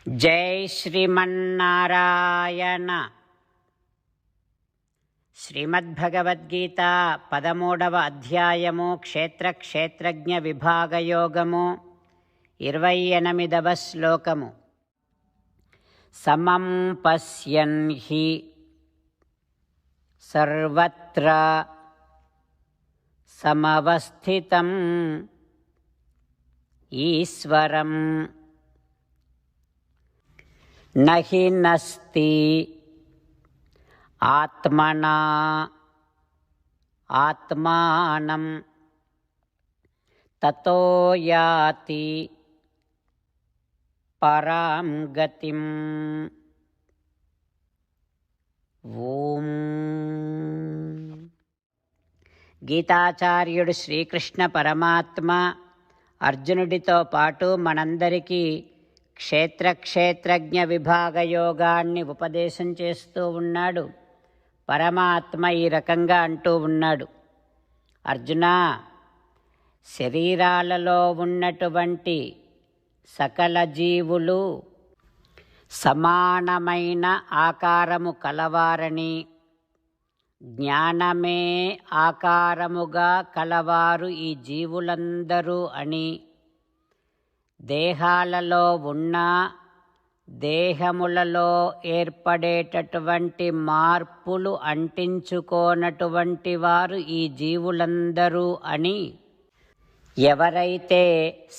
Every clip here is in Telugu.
జై శ్రీమన్నారాయణ. శ్రీమద్భగవద్గీత 13వ అధ్యాయము క్షేత్రజ్ఞ విభాగయోగము 28వ శ్లోకము. సమం పశ్యన్ హి సర్వత్ర సమవస్థితం ఈశ్వరం నహి నస్తి ఆత్మనా ఆత్మానం తతో యాతి పరాం గతిం. ఓం. గీతాచార్యుడు శ్రీకృష్ణ పరమాత్మ అర్జునుడితో పాటు మనందరికీ క్షేత్రజ్ఞ విభాగ యోగాన్ని ఉపదేశం చేస్తూ ఉన్నాడు. పరమాత్మ ఈ రకంగా అంటూ ఉన్నాడు, అర్జునా, శరీరాలలో ఉన్నటువంటి సకల జీవులు సమానమైన ఆకారము కలవారని, జ్ఞానమే ఆకారముగా కలవారు ఈ జీవులందరూ అని, దేహాలలో ఉన్న దేహములలో ఏర్పడేటటువంటి మార్పులు అంటించుకోనటువంటి వారు ఈ జీవులందరూ అని ఎవరైతే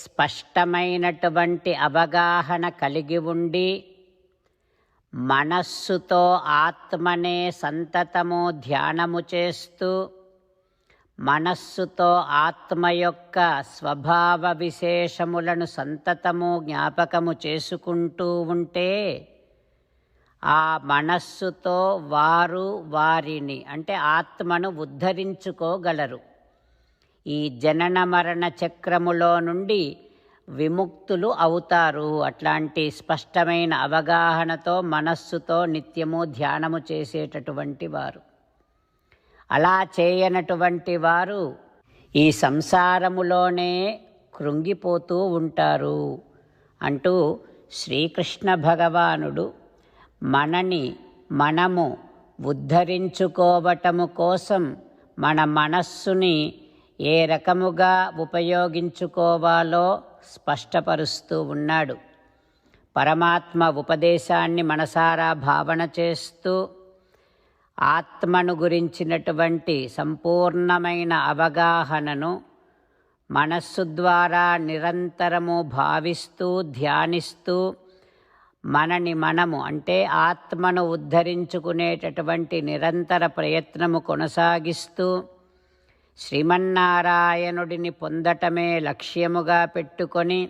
స్పష్టమైనటువంటి అవగాహన కలిగి ఉండి మనస్సుతో ఆత్మనే సంతతము ధ్యానము చేస్తూ మనస్సుతో ఆత్మ యొక్క స్వభావ విశేషములను సంతతము జ్ఞాపకము చేసుకుంటూ ఉంటే ఆ మనస్సుతో వారు వారిని అంటే ఆత్మను ఉద్ధరించుకోగలరు. ఈ జనన మరణ చక్రములో నుండి విముక్తులు అవుతారు. అట్లాంటి స్పష్టమైన అవగాహనతో మనస్సుతో నిత్యము ధ్యానము చేసేటటువంటి వారు. అలా చేయనటువంటి వారు ఈ సంసారములోనే కృంగిపోతూ ఉంటారు అంటూ శ్రీకృష్ణ భగవానుడు మనము ఉద్ధరించుకోవటము కోసం మన మనస్సుని ఏ రకముగా ఉపయోగించుకోవాలో స్పష్టపరుస్తూ ఉన్నాడు. పరమాత్మ ఉపదేశాన్ని మనసారా భావన చేస్తూ ఆత్మను గురించినటువంటి సంపూర్ణమైన అవగాహనను మనస్సు ద్వారా నిరంతరము భావిస్తూ ధ్యానిస్తూ మనము అంటే ఆత్మను ఉద్ధరించుకునేటటువంటి నిరంతర ప్రయత్నము కొనసాగిస్తూ శ్రీమన్నారాయణుడిని పొందటమే లక్ష్యముగా పెట్టుకొని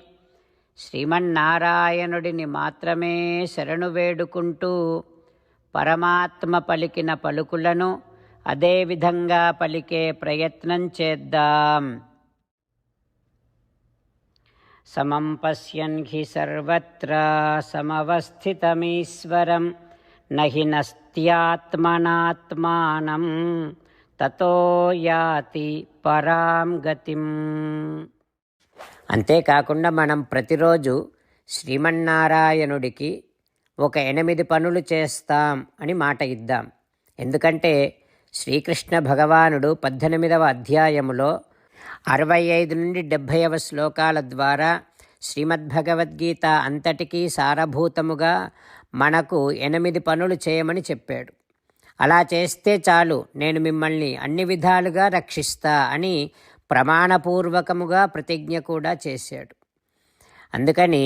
శ్రీమన్నారాయణుడిని మాత్రమే శరణు వేడుకుంటూ పరమాత్మ పలికిన పలుకులను అదేవిధంగా పలికే ప్రయత్నం చేద్దాం. సమం పశ్యన్ హి సర్వత్ర సమవస్థితమీశ్వరం నహి నస్త్యాత్మనాత్మానం తతో యాతి పరాం గతిం. అంతేకాకుండా మనం ప్రతిరోజు శ్రీమన్నారాయణుడికి ఒక 8 పనులు చేస్తాం అని మాట ఇద్దాం. ఎందుకంటే శ్రీకృష్ణ భగవానుడు 18వ అధ్యాయములో 65 నుండి 70వ శ్లోకాల ద్వారా శ్రీమద్భగవద్గీత అంతటికీ సారభూతముగా మనకు 8 పనులు చేయమని చెప్పాడు. అలా చేస్తే చాలు, నేను మిమ్మల్ని అన్ని విధాలుగా రక్షిస్తా అని ప్రమాణపూర్వకముగా ప్రతిజ్ఞ కూడా చేశాడు. అందుకని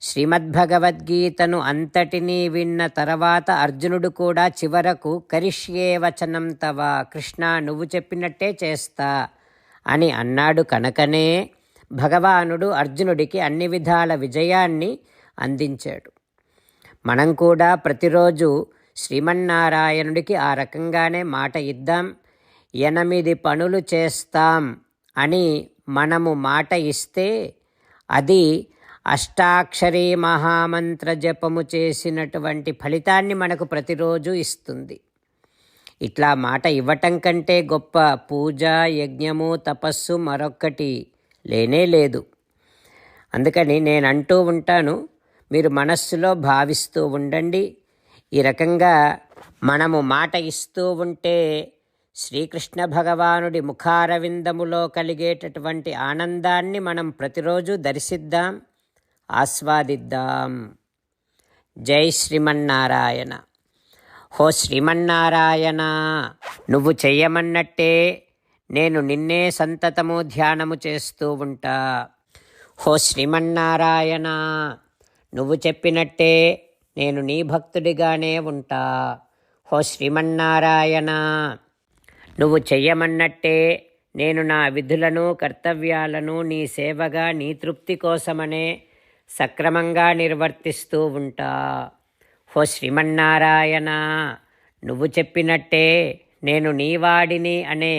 శ్రీమద్భగవద్గీతను అంతటినీ విన్న తర్వాత అర్జునుడు కూడా చివరకు కరిష్యే వచనం తవ, కృష్ణ నువ్వు చెప్పినట్టే చేస్తా అని అన్నాడు. కనుకనే భగవానుడు అర్జునుడికి అన్ని విధాల విజయాన్ని అందించాడు. మనం కూడా ప్రతిరోజు శ్రీమన్నారాయణుడికి ఆ రకంగానే మాట ఇద్దాం. 8 పనులు చేస్తాం అని మనము మాట ఇస్తే అది అష్టాక్షరీ మహామంత్ర జపము చేసినటువంటి ఫలితాన్ని మనకు ప్రతిరోజు ఇస్తుంది. ఇట్లా మాట ఇవ్వటం కంటే గొప్ప పూజ, యజ్ఞము, తపస్సు మరొక్కటి లేనే లేదు. అందుకని నేను అంటూ ఉంటాను, మీరు మనస్సులో భావిస్తూ ఉండండి. ఈ రకంగా మనము మాట ఇస్తూ ఉంటే శ్రీకృష్ణ భగవానుడి ముఖారవిందములో కలిగేటటువంటి ఆనందాన్ని మనం ప్రతిరోజు దర్శిద్దాం, ఆస్వాదిద్దాం. జై శ్రీమన్నారాయణ. హో శ్రీమన్నారాయణ, నువ్వు చెయ్యమన్నట్టే నేను నిన్నే సంతతము ధ్యానము చేస్తూ ఉంటా. హో శ్రీమన్నారాయణ, నువ్వు చెప్పినట్టే నేను నీ భక్తుడిగానే ఉంటా. హో శ్రీమన్నారాయణ, నువ్వు చెయ్యమన్నట్టే నేను నా విధులను కర్తవ్యాలను నీ సేవగా నీ తృప్తి కోసమనే సక్రమంగా నిర్వర్తిస్తూ ఉంటా. హో శ్రీమన్నారాయణ, నువ్వు చెప్పినట్టే నేను నీవాడిని అనే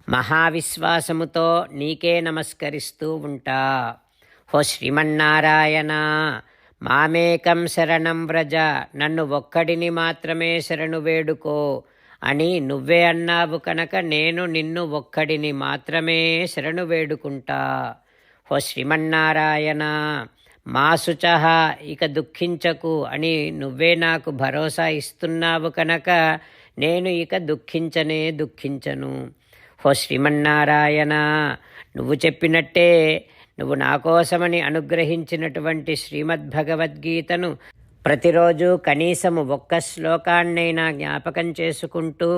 మహావిశ్వాసముతో నీకే నమస్కరిస్తూ ఉంటా. హో శ్రీమన్నారాయణ, మామేకం శరణం వ్రజ, నన్ను ఒక్కడిని మాత్రమే శరణు వేడుకో అని నువ్వే అన్నావు కనుక నేను నిన్ను ఒక్కడిని మాత్రమే శరణు వేడుకుంటా. హో శ్రీమన్నారాయణ, మా శుచః, ఇక దుఃఖించకు అని నువ్వే నాకు భరోసా ఇస్తున్నావు కనుక నేను ఇక దుఃఖించను. హో శ్రీమన్నారాయణ, నువ్వు చెప్పినట్టే నువ్వు నా కోసమని అనుగ్రహించినటువంటి శ్రీమద్భగవద్గీతను ప్రతిరోజు కనీసము ఒక్క శ్లోకాన్నైనా జ్ఞాపకం చేసుకుంటూ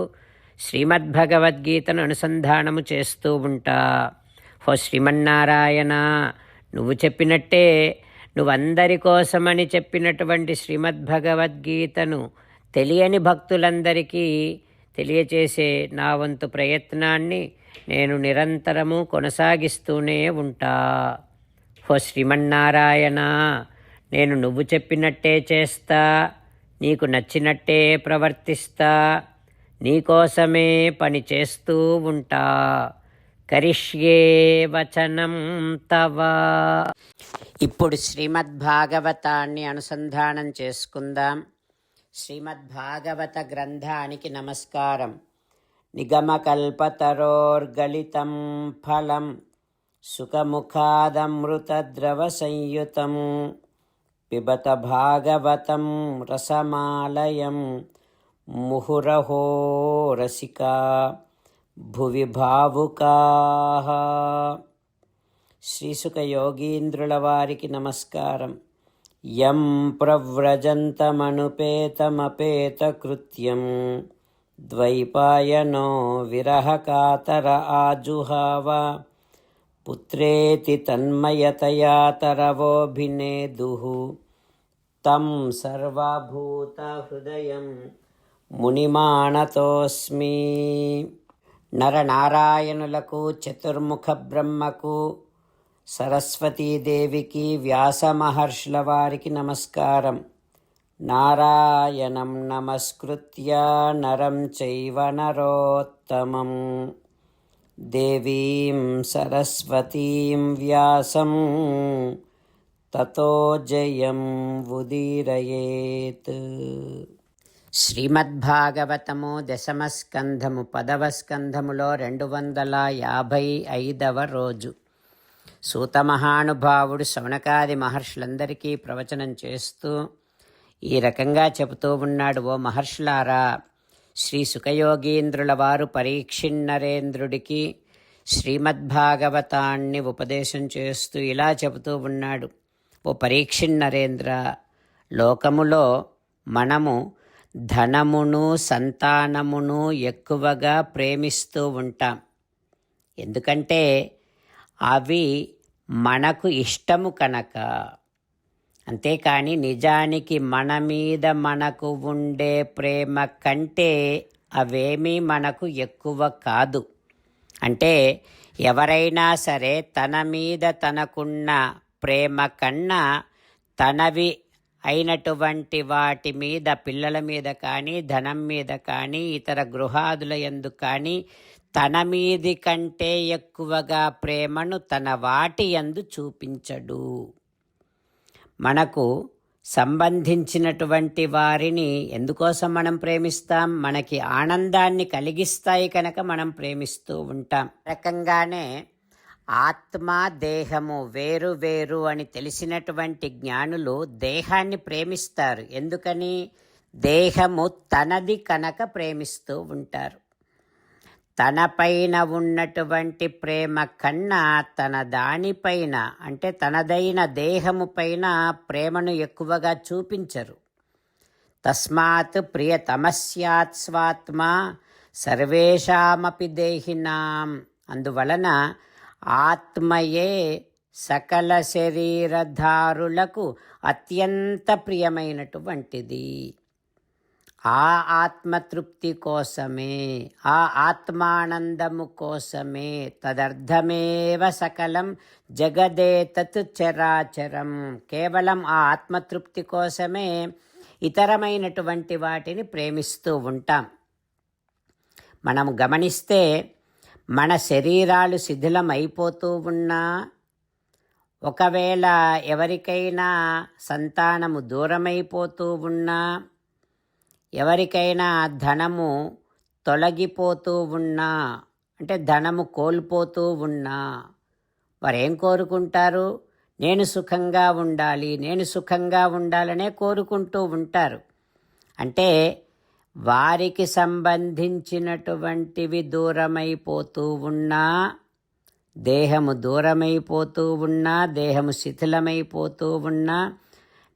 శ్రీమద్భగవద్గీతను అనుసంధానము చేస్తూ ఉంటా. హో శ్రీమన్నారాయణ, నువ్వు చెప్పినట్టే నువ్వందరి కోసమని చెప్పినటువంటి శ్రీమద్భగవద్గీతను తెలియని భక్తులందరికీ తెలియచేసే నా వంతు ప్రయత్నాన్ని నేను నిరంతరము కొనసాగిస్తూనే ఉంటా. హో శ్రీమన్నారాయణ, నేను నువ్వు చెప్పినట్టే చేస్తా, నీకు నచ్చినట్టే ప్రవర్తిస్తా, నీకోసమే పని చేస్తూ ఉంటా. కరిష్యే వచనం తవ. ఇప్పుడు శ్రీమద్భాగవతాన్ని అనుసంధానం చేసుకుందాం. శ్రీమద్భాగవత గ్రంథానికి నమస్కారం. నిగమకల్పతరోర్గలితం ఫలం సుఖముఖాదమృతద్రవ సంయుతం పిబత భాగవతం రసమాలయం ముహురహో రసికా భువి భావుకాః. శ్రీసుఖ యోగీంద్రుల వారికి నమస్కారం. యం ప్రవ్రజంతమనుపేతమపేతకృత్యం ద్వైపాయనో విరహకాతర ఆజుహావ పుత్రేతి తన్మయతయా తరవోభినేదుః తం సర్వభూతహృదయం మునిమానతోస్మి. నరనారాయణులకు, చతుర్ముఖ బ్రహ్మకు, సరస్వతీదేవికి, వ్యాస మహర్షుల వారికి నమస్కారం. నారాయణం నమస్కృత్య నరం చైవ నరోత్తమం దేవీం సరస్వతీం వ్యాసం తతో జయం ఉదీరయేత్. శ్రీమద్భాగవతము దశమస్కంధము 10వ స్కంధములో 255వ రోజు. సూతమహానుభావుడు శౌనకాది మహర్షులందరికీ ప్రవచనం చేస్తూ ఈ రకంగా చెబుతూ ఉన్నాడు. ఓ మహర్షులారా, శ్రీ సుఖయోగీంద్రుల వారు పరీక్షిన్నరేంద్రుడికి శ్రీమద్భాగవతాన్ని ఉపదేశం చేస్తూ ఇలా చెబుతూ ఉన్నాడు. ఓ పరీక్షిన్నరేంద్ర, లోకములో మనము ధనమును సంతానమును ఎక్కువగా ప్రేమిస్తూ ఉంటాం. ఎందుకంటే అవి మనకు ఇష్టము కనుక. అంతేకాని నిజానికి మన మీద మనకు ఉండే ప్రేమ కంటే అవేమీ మనకు ఎక్కువ కాదు. అంటే ఎవరైనా సరే తన మీద తనకున్న ప్రేమ కన్నా తనవి అయినటువంటి వాటి మీద, పిల్లల మీద కానీ, ధనం మీద కానీ, ఇతర గృహాదుల యందు కానీ తన మీది కంటే ఎక్కువగా ప్రేమను తన వాటి యందు చూపించడు. మనకు సంబంధించినటువంటి వారిని ఎందుకోసం మనం ప్రేమిస్తాం? మనకి ఆనందాన్ని కలిగిస్తాయి కనుక మనం ప్రేమిస్తూ ఉంటాం. రకంగానే ఆత్మ దేహము వేరు వేరు అని తెలిసినటువంటి జ్ఞానులు దేహాన్ని ప్రేమిస్తారు. ఎందుకని? దేహము తనది కనుక ప్రేమిస్తూ ఉంటారు. తనపైన ఉన్నటువంటి ప్రేమ కన్నా తన దానిపైన, అంటే తనదైన దేహము పైన ప్రేమను ఎక్కువగా చూపించరు. తస్మాత్ ప్రియతమస్యాత్ స్వాత్మా సర్వేషామపి దేహినాం. అందువలన ఆత్మయే సకల శరీరధారులకు అత్యంత ప్రియమైనటువంటిది. ఆ ఆత్మతృప్తి కోసమే, ఆ ఆత్మానందము కోసమే తదర్థమేవ సకలం జగదేతత్ చరాచరం. కేవలం ఆ ఆత్మతృప్తి కోసమే ఇతరమైనటువంటి వాటిని ప్రేమిస్తూ ఉంటాం. మనం గమనిస్తే మన శరీరాలు శిథిలం అయిపోతూ ఉన్నా, ఒకవేళ ఎవరికైనా సంతానము దూరమైపోతూ ఉన్నా, ఎవరికైనా ధనము తొలగిపోతూ ఉన్నా, అంటే ధనము కోల్పోతూ ఉన్నా, వారేం కోరుకుంటారు? నేను సుఖంగా ఉండాలి, నేను సుఖంగా ఉండాలనే కోరుకుంటూ ఉంటారు. అంటే వారికి సంబంధించినటువంటివి దూరమైపోతూ ఉన్నా, దేహము దూరమైపోతూ ఉన్నా, దేహము శిథిలమైపోతూ ఉన్నా,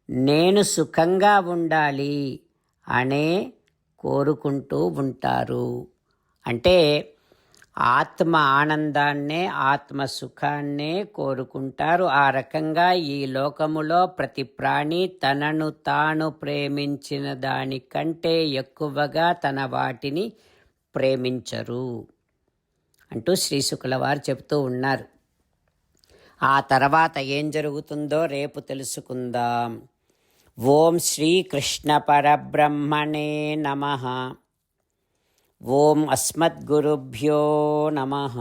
నేను సుఖంగా ఉండాలి అనే కోరుకుంటూ ఉంటారు. అంటే ఆత్మ ఆనందాన్నే, ఆత్మ సుఖాన్నే కోరుకుంటారు. ఆ రకంగా ఈ లోకములో ప్రతి ప్రాణి తనను తాను ప్రేమించిన దానికంటే ఎక్కువగా తన వాటిని ప్రేమించరు అంటూ శ్రీశుకుల వారు చెబుతూ ఉన్నారు. ఆ తర్వాత ఏం జరుగుతుందో రేపు తెలుసుకుందాం. ఓం శ్రీకృష్ణ పరబ్రహ్మణే నమః. ఓం అస్మద్గురుభ్యో నమః.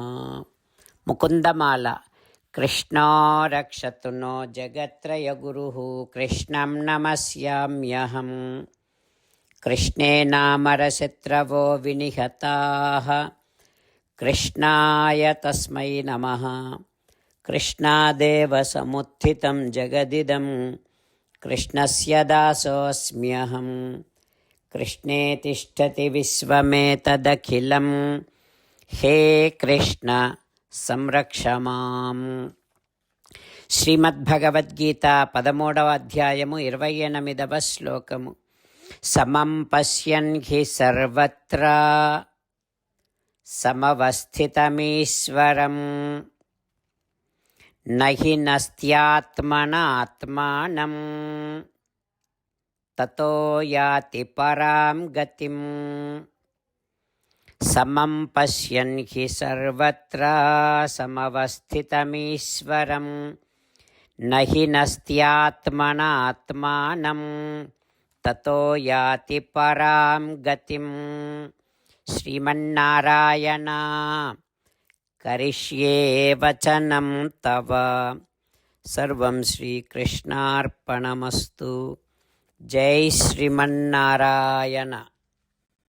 ముకుందమాల. కృష్ణో రక్షతు నో జగత్రయ గురుః కృష్ణం నమస్యామ్యహం. కృష్ణే నామరశత్రవో వినిహతాః కృష్ణాయ తస్మై నమః. కృష్ణాదేవ సముత్థితం జగదిదం కృష్ణస్య దాసోऽస్మ్యహం. కృష్ణే తిష్టతి విశ్వమేతదఖిలం. హే కృష్ణ సంరక్ష మాం. శ్రీమద్భగవద్గీత 13వ అధ్యాయము 28వ శ్లోకము. సమం పశ్యన్ హి సర్వత్రా సమవస్థితమీశ్వరం నహి నస్త్యాత్మనాత్మానం తతో యాతి పరాం గతిం. సమం పశ్యన్ హి సర్వత్రా సమవస్థితమీశ్వరం నహి నస్త్యాత్మనాత్మానం తతో యాతి పరాం గతిం. శ్రీమన్నారాయణ కరిష్యే వచనం తవ. సర్వం శ్రీకృష్ణార్పణమస్తు. జై శ్రీమన్నారాయణ.